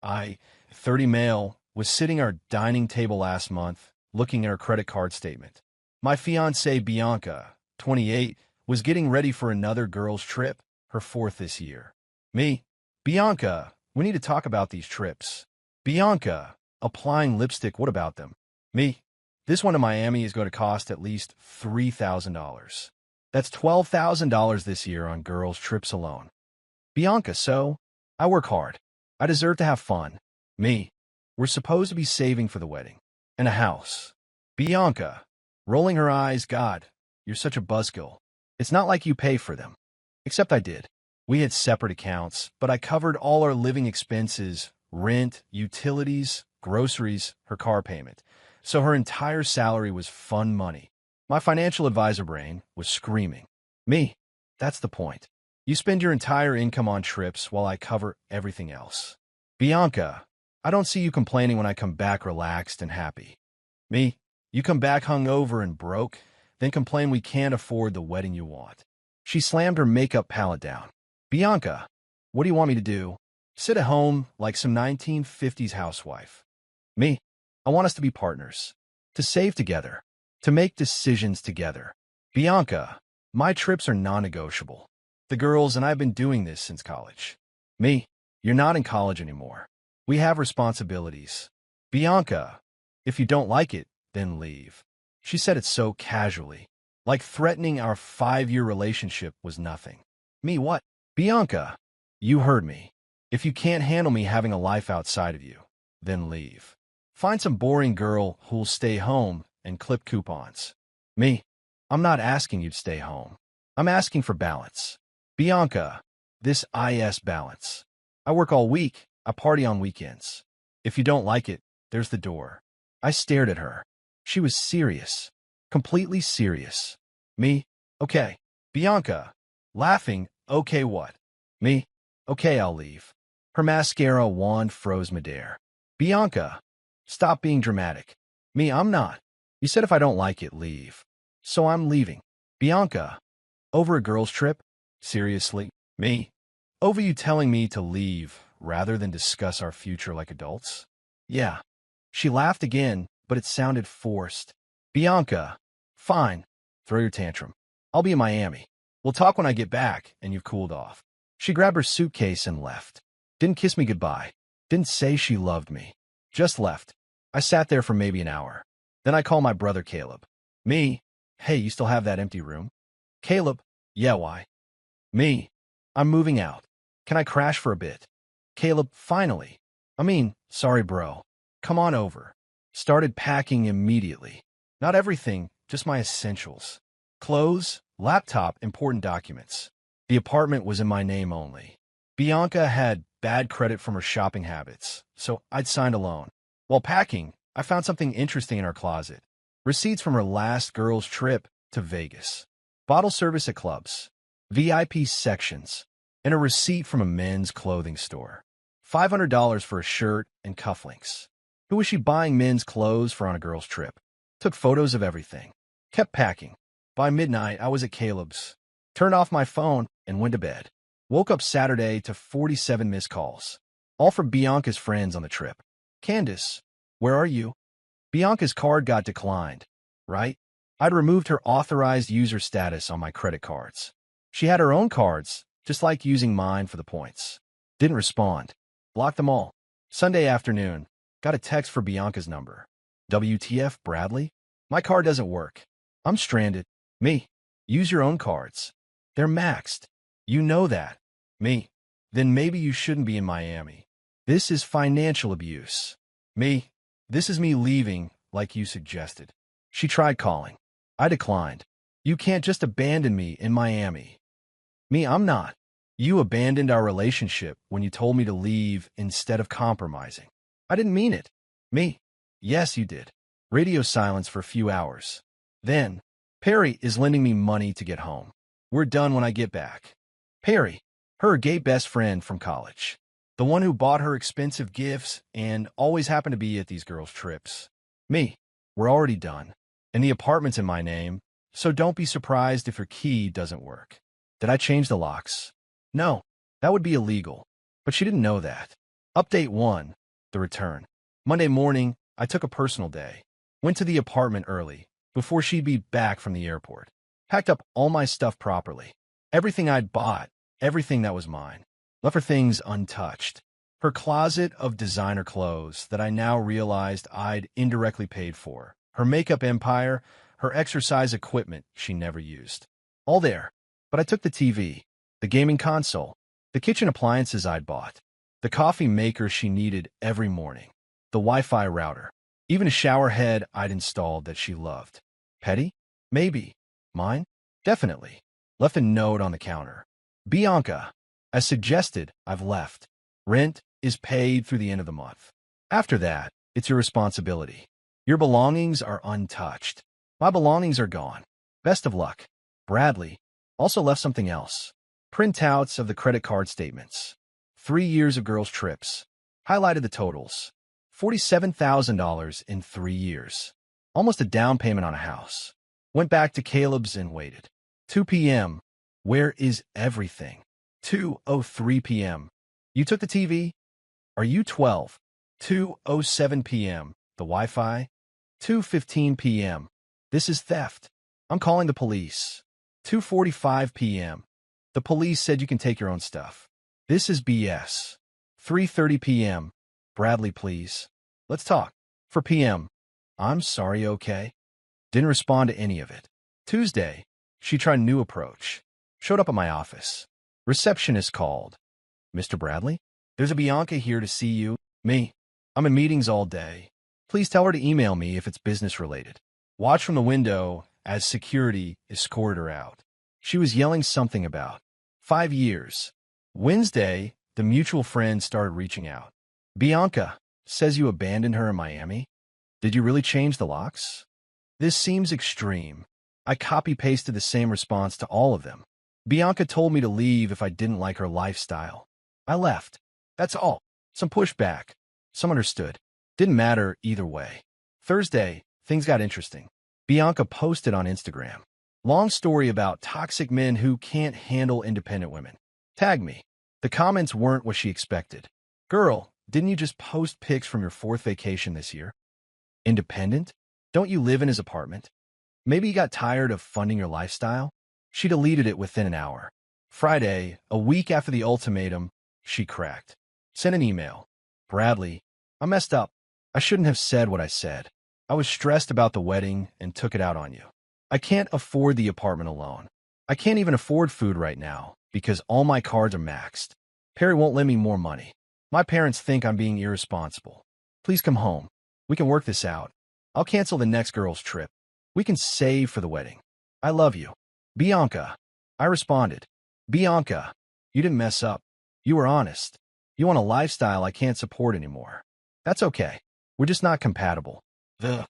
I, 30 male, was sitting at our dining table last month, looking at her credit card statement. My fiancée, Bianca, 28, was getting ready for another girl's trip, her fourth this year. Me, Bianca, we need to talk about these trips. Bianca, applying lipstick, what about them? Me, this one to Miami is going to cost at least $3,000. That's $12,000 this year on girls' trips alone. Bianca, so, I work hard. I deserve to have fun. Me, we're supposed to be saving for the wedding. And a house. Bianca, rolling her eyes, God, you're such a buzzkill. It's not like you pay for them. Except I did. We had separate accounts, but I covered all our living expenses, rent, utilities, groceries, her car payment. So her entire salary was fun money. My financial advisor brain was screaming. Me, that's the point. You spend your entire income on trips while I cover everything else. Bianca, I don't see you complaining when I come back relaxed and happy. Me, you come back hungover and broke, then complain we can't afford the wedding you want. She slammed her makeup palette down. Bianca, what do you want me to do? Sit at home like some 1950s housewife. Me, I want us to be partners, to save together, to make decisions together. Bianca, my trips are non-negotiable. The girls and I have been doing this since college. Me, you're not in college anymore. We have responsibilities. Bianca, if you don't like it, then leave. She said it so casually, like threatening our 5-year relationship was nothing. Me, what? Bianca, you heard me. If you can't handle me having a life outside of you, then leave. Find some boring girl who'll stay home and clip coupons. Me, I'm not asking you to stay home. I'm asking for balance. Bianca, this is balance. I work all week. I party on weekends. If you don't like it, there's the door. I stared at her. She was serious. Completely serious. Me, okay. Bianca, laughing, okay what? Me, okay, I'll leave. Her mascara wand froze midair. Bianca, stop being dramatic. Me, I'm not. You said if I don't like it, leave. So I'm leaving. Bianca, over a girl's trip? Seriously? Me? Over you telling me to leave rather than discuss our future like adults? Yeah. She laughed again, but it sounded forced. Bianca, fine. Throw your tantrum. I'll be in Miami. We'll talk when I get back and you've cooled off. She grabbed her suitcase and left. Didn't kiss me goodbye. Didn't say she loved me. Just left. I sat there for maybe an hour. Then I called my brother Caleb. Me, hey, you still have that empty room? Caleb, yeah, why? Me, I'm moving out. Can I crash for a bit? Caleb, finally. Sorry, bro. Come on over. Started packing immediately. Not everything, just my essentials. Clothes, laptop, important documents. The apartment was in my name only. Bianca had bad credit from her shopping habits, so I'd signed a loan. While packing, I found something interesting in our closet. Receipts from her last girl's trip to Vegas. Bottle service at clubs. VIP sections. And a receipt from a men's clothing store. $500 for a shirt and cufflinks. Who was she buying men's clothes for on a girl's trip? Took photos of everything. Kept packing. By midnight, I was at Caleb's. Turned off my phone and went to bed. Woke up Saturday to 47 missed calls. All from Bianca's friends on the trip. Candace, where are you? Bianca's card got declined, right? I'd removed her authorized user status on my credit cards. She had her own cards, just like using mine for the points. Didn't respond. Blocked them all. Sunday afternoon, got a text for Bianca's number. WTF, Bradley? My card doesn't work. I'm stranded. Me, use your own cards. They're maxed. You know that. Me, then maybe you shouldn't be in Miami. This is financial abuse. Me, this is me leaving, like you suggested. She tried calling. I declined. You can't just abandon me in Miami. Me, I'm not. You abandoned our relationship when you told me to leave instead of compromising. I didn't mean it. Me, yes, you did. Radio silence for a few hours. Then, Perry is lending me money to get home. We're done when I get back. Perry, her gay best friend from college. The one who bought her expensive gifts and always happened to be at these girls' trips. Me, we're already done. And the apartment's in my name, so don't be surprised if her key doesn't work. Did I change the locks? No, that would be illegal. But she didn't know that. Update 1. The return. Monday morning, I took a personal day. Went to the apartment early, before she'd be back from the airport. Packed up all my stuff properly. Everything I'd bought, everything that was mine. Left her things untouched. Her closet of designer clothes that I now realized I'd indirectly paid for. Her makeup empire, her exercise equipment she never used. All there. But I took the TV, the gaming console, the kitchen appliances I'd bought, the coffee maker she needed every morning, the Wi-Fi router, even a shower head I'd installed that she loved. Petty? Maybe. Mine? Definitely. Left a note on the counter. Bianca, as suggested, I've left. Rent is paid through the end of the month. After that, it's your responsibility. Your belongings are untouched. My belongings are gone. Best of luck. Bradley also left something else. Printouts of the credit card statements. 3 years of girls' trips. Highlighted the totals. $47,000 in 3 years. Almost a down payment on a house. Went back to Caleb's and waited. 2 p.m. Where is everything? 2:03 p.m. You took the TV? Are you 12? 2:07 p.m. The Wi-Fi? 2:15 p.m. This is theft. I'm calling the police. 2:45 p.m. The police said you can take your own stuff. This is BS. 3:30 p.m. Bradley, please. Let's talk. 4 p.m. I'm sorry, okay? Didn't respond to any of it. Tuesday, she tried a new approach. Showed up at my office. Receptionist called. Mr. Bradley? There's a Bianca here to see you. Me. I'm in meetings all day. Please tell her to email me if it's business related. Watch from the window as security escorted her out. She was yelling something about 5 years. Wednesday, the mutual friend started reaching out. Bianca says you abandoned her in Miami. Did you really change the locks? This seems extreme. I copy-pasted the same response to all of them. Bianca told me to leave if I didn't like her lifestyle. I left. That's all. Some pushback. Some understood. Didn't matter either way. Thursday, things got interesting. Bianca posted on Instagram. Long story about toxic men who can't handle independent women. Tag me. The comments weren't what she expected. Girl, didn't you just post pics from your 4th vacation this year? Independent? Don't you live in his apartment? Maybe you got tired of funding your lifestyle? She deleted it within an hour. Friday, a week after the ultimatum, she cracked. Sent an email. Bradley, I messed up. I shouldn't have said what I said. I was stressed about the wedding and took it out on you. I can't afford the apartment alone. I can't even afford food right now because all my cards are maxed. Perry won't lend me more money. My parents think I'm being irresponsible. Please come home. We can work this out. I'll cancel the next girl's trip. We can save for the wedding. I love you. Bianca. I responded. Bianca, you didn't mess up. You were honest. You want a lifestyle I can't support anymore. That's okay. We're just not compatible. The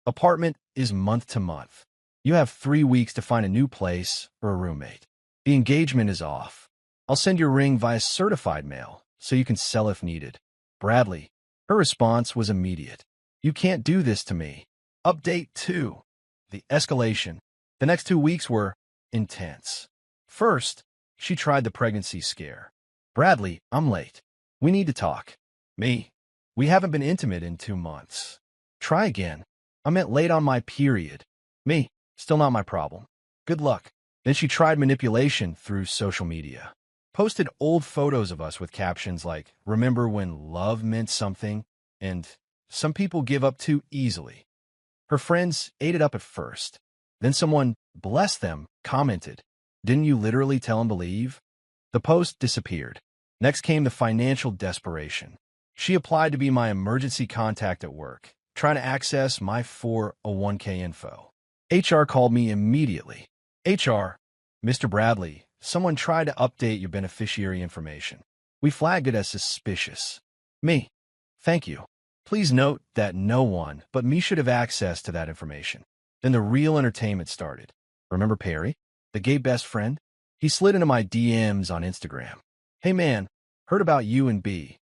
apartment is month to month. You have 3 weeks to find a new place or a roommate. The engagement is off. I'll send your ring via certified mail so you can sell if needed. Bradley. Her response was immediate. You can't do this to me. Update 2. The escalation. The next 2 weeks were intense. First, she tried the pregnancy scare. Bradley, I'm late. We need to talk. Me. We haven't been intimate in 2 months. Try again. I meant late on my period. Me. Still not my problem. Good luck. Then she tried manipulation through social media. Posted old photos of us with captions like, remember when love meant something? And some people give up too easily. Her friends ate it up at first. Then someone, bless them, commented, didn't you literally tell him to leave? The post disappeared. Next came the financial desperation. She applied to be my emergency contact at work, trying to access my 401k info. HR called me immediately. HR, Mr. Bradley, someone tried to update your beneficiary information. We flagged it as suspicious. Me. Thank you. Please note that no one but me should have access to that information. Then the real entertainment started. Remember Perry, the gay best friend? He slid into my DMs on Instagram. Hey man, heard about you and B.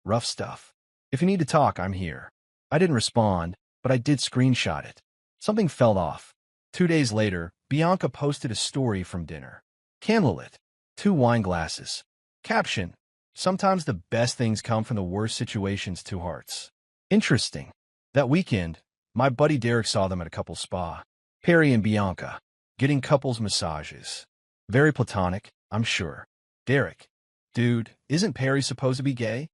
Rough stuff. If you need to talk, I'm here. I didn't respond, but I did screenshot it. Something fell off. 2 days later, Bianca posted a story from dinner. Candlelit. 2 wine glasses. Caption. Sometimes the best things come from the worst situations. Two hearts. Interesting. That weekend, my buddy Derek saw them at a couple's spa. Perry and Bianca, getting couples massages. Very platonic, I'm sure. Derek. Dude, isn't Perry supposed to be gay?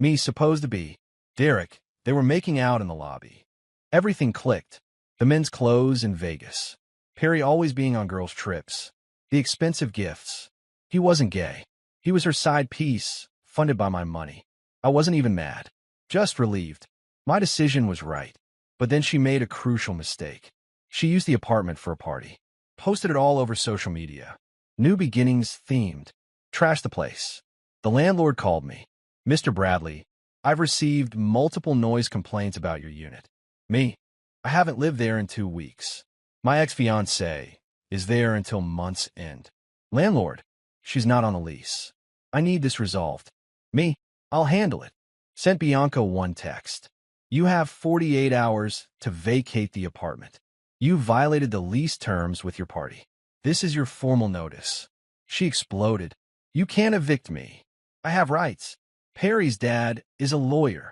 Me supposed to be. Derek. They were making out in the lobby. Everything clicked. The men's clothes in Vegas. Perry always being on girls' trips. The expensive gifts. He wasn't gay. He was her side piece, funded by my money. I wasn't even mad. Just relieved. My decision was right. But then she made a crucial mistake. She used the apartment for a party. Posted it all over social media. New beginnings themed. Trashed the place. The landlord called me. Mr. Bradley, I've received multiple noise complaints about your unit. Me, I haven't lived there in 2 weeks. My ex-fiancée is there until month's end. Landlord, she's not on the lease. I need this resolved. Me, I'll handle it. Sent Bianca one text. You have 48 hours to vacate the apartment. You violated the lease terms with your party. This is your formal notice. She exploded. You can't evict me. I have rights. Perry's dad is a lawyer.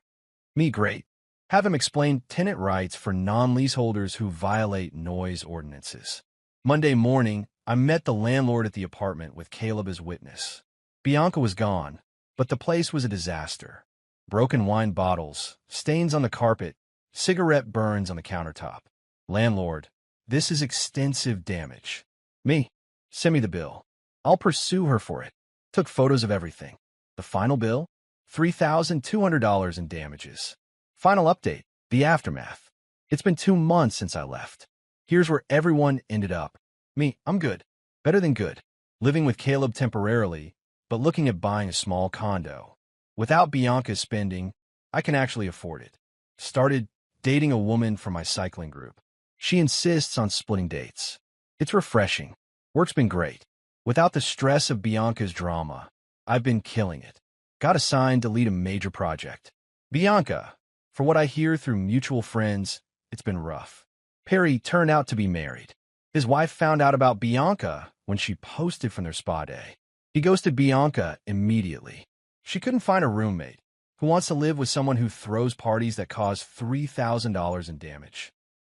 Me, great. Have him explain tenant rights for non-leaseholders who violate noise ordinances. Monday morning, I met the landlord at the apartment with Caleb as witness. Bianca was gone, but the place was a disaster. Broken wine bottles, stains on the carpet, cigarette burns on the countertop. Landlord, this is extensive damage. Me, send me the bill. I'll pursue her for it. Took photos of everything. The final bill? $3,200 in damages. Final update, the aftermath. It's been 2 months since I left. Here's where everyone ended up. Me, I'm good. Better than good. Living with Caleb temporarily, but looking at buying a small condo. Without Bianca's spending, I can actually afford it. Started dating a woman from my cycling group. She insists on splitting dates. It's refreshing. Work's been great. Without the stress of Bianca's drama, I've been killing it. Got assigned to lead a major project. Bianca, for what I hear through mutual friends, it's been rough. Perry turned out to be married. His wife found out about Bianca when she posted from their spa day. He ghosted Bianca immediately. She couldn't find a roommate who wants to live with someone who throws parties that cause $3,000 in damage.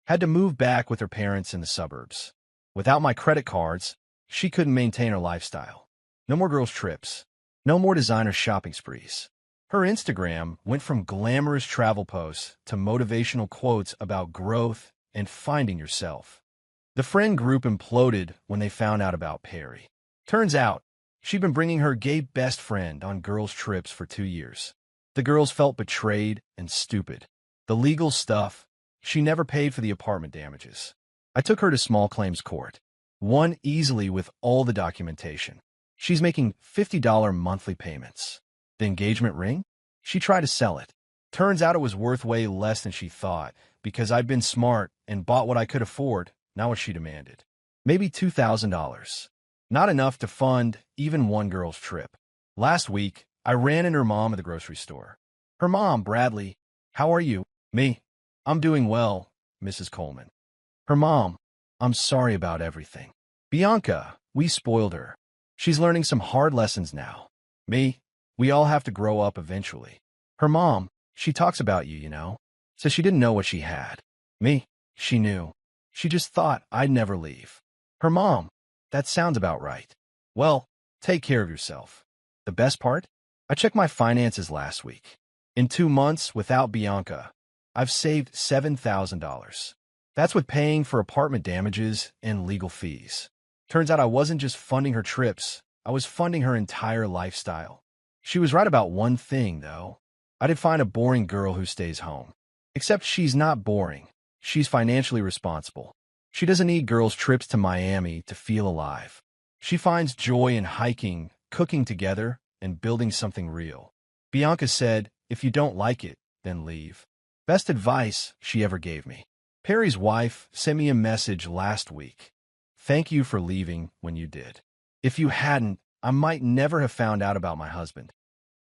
Had to move back with her parents in the suburbs. Without my credit cards, she couldn't maintain her lifestyle. No more girls' trips. No more designer shopping sprees. Her Instagram went from glamorous travel posts to motivational quotes about growth and finding yourself. The friend group imploded when they found out about Perry. Turns out, she'd been bringing her gay best friend on girls' trips for 2 years. The girls felt betrayed and stupid. The legal stuff, she never paid for the apartment damages. I took her to small claims court. Won easily with all the documentation. She's making $50 monthly payments. The engagement ring? She tried to sell it. Turns out it was worth way less than she thought because I'd been smart and bought what I could afford, not what she demanded. Maybe $2,000. Not enough to fund even one girl's trip. Last week, I ran into her mom at the grocery store. Her mom, Bradley, how are you? Me, I'm doing well, Mrs. Coleman. Her mom, I'm sorry about everything. Bianca, we spoiled her. She's learning some hard lessons now. Me, we all have to grow up eventually. Her mom, she talks about you, Says she didn't know what she had. Me, she knew. She just thought I'd never leave. Her mom, that sounds about right. Well, take care of yourself. The best part? I checked my finances last week. In 2 months, without Bianca, I've saved $7,000. That's with paying for apartment damages and legal fees. Turns out I wasn't just funding her trips, I was funding her entire lifestyle. She was right about one thing, though. I did find a boring girl who stays home. Except she's not boring. She's financially responsible. She doesn't need girls' trips to Miami to feel alive. She finds joy in hiking, cooking together, and building something real. Bianca said, if you don't like it, then leave. Best advice she ever gave me. Perry's wife sent me a message last week. Thank you for leaving when you did. If you hadn't, I might never have found out about my husband.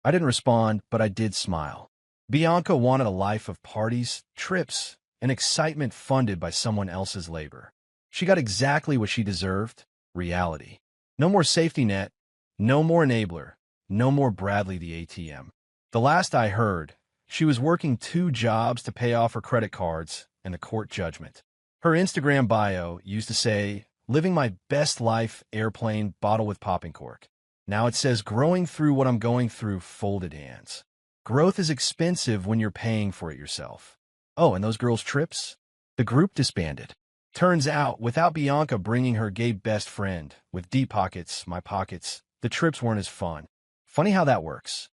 I didn't respond, but I did smile. Bianca wanted a life of parties, trips, and excitement funded by someone else's labor. She got exactly what she deserved, reality. No more safety net, no more enabler, No more Bradley the ATM. The last I heard, she was working 2 jobs to pay off her credit cards and the court judgment. Her Instagram bio used to say, "Living my best life, airplane, bottle with popping cork." Now it says, "Growing through what I'm going through, folded hands." Growth is expensive when you're paying for it yourself. Oh, and those girls' trips? The group disbanded. Turns out, without Bianca bringing her gay best friend, with deep pockets, my pockets, the trips weren't as fun. Funny how that works.